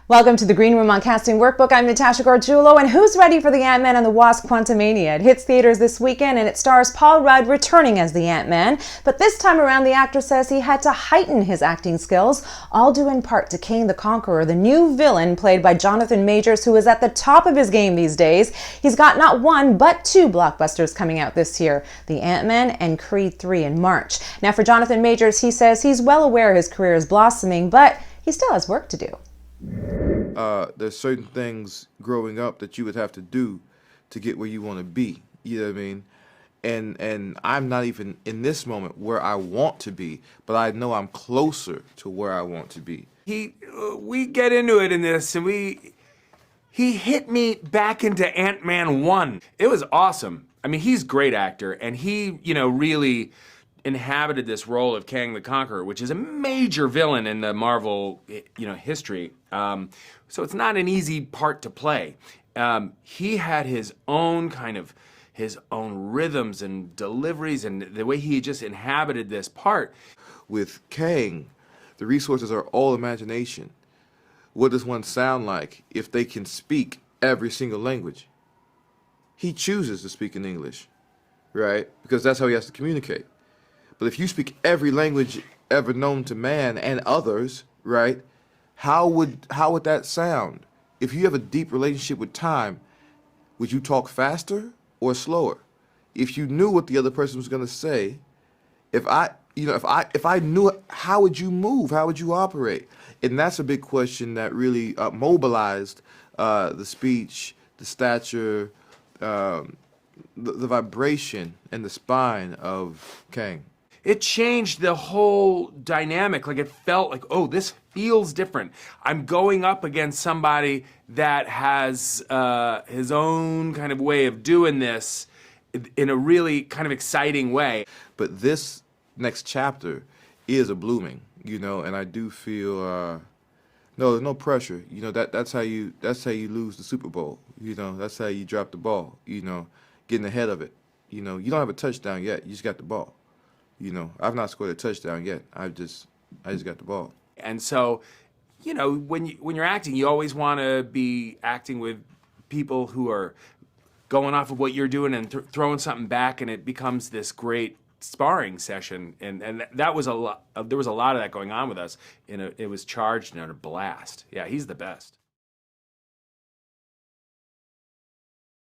Welcome to the Green Room on Casting Workbook. I'm Natasha Gargiulo, and who's ready for the Ant-Man and the Wasp Quantumania? It hits theaters this weekend, and it stars Paul Rudd returning as the Ant-Man. But this time around, the actor says he had to heighten his acting skills, all due in part to Kang the Conqueror, the new villain played by Jonathan Majors, who is at the top of his game these days. He's got not one, but two blockbusters coming out this year, The Ant-Man and Creed 3 in March. Now, for Jonathan Majors, he says he's well aware his career is blossoming, but he still has work to do. There's certain things growing up that you would have to do to get where you want to be. You know what I mean? And I'm not even in this moment where I want to be, but I know I'm closer to where I want to be. We get into it in this, and he hit me back into Ant-Man 1. It was awesome. I mean, he's a great actor, and he, really inhabited this role of Kang the Conqueror, which is a major villain in the Marvel, history. So it's not an easy part to play. He had his own rhythms and deliveries, and the way he just inhabited this part. With Kang, the resources are all imagination. What does one sound like if they can speak every single language? He chooses to speak in English, right? Because that's how he has to communicate. But if you speak every language ever known to man and others, right, how would that sound? If you have a deep relationship with time, would you talk faster or slower? If you knew what the other person was going to say, if I knew, how would you move? How would you operate? And that's a big question that really mobilized the speech, the stature, the vibration, and the spine of Kang. It changed the whole dynamic. Like, it felt like, oh, this feels different. I'm going up against somebody that has his own kind of way of doing this in a really kind of exciting way. But this next chapter is a blooming, and I do feel no, there's no pressure. That's how you lose the Super Bowl. That's how you drop the ball. Getting ahead of it. You don't have a touchdown yet. You just got the ball. I've not scored a touchdown yet. I just got the ball. And so, when you're acting, you always want to be acting with people who are going off of what you're doing and throwing something back, and it becomes this great sparring session. And that was a lot. There was a lot of that going on with us. It was charged and a blast. Yeah, he's the best.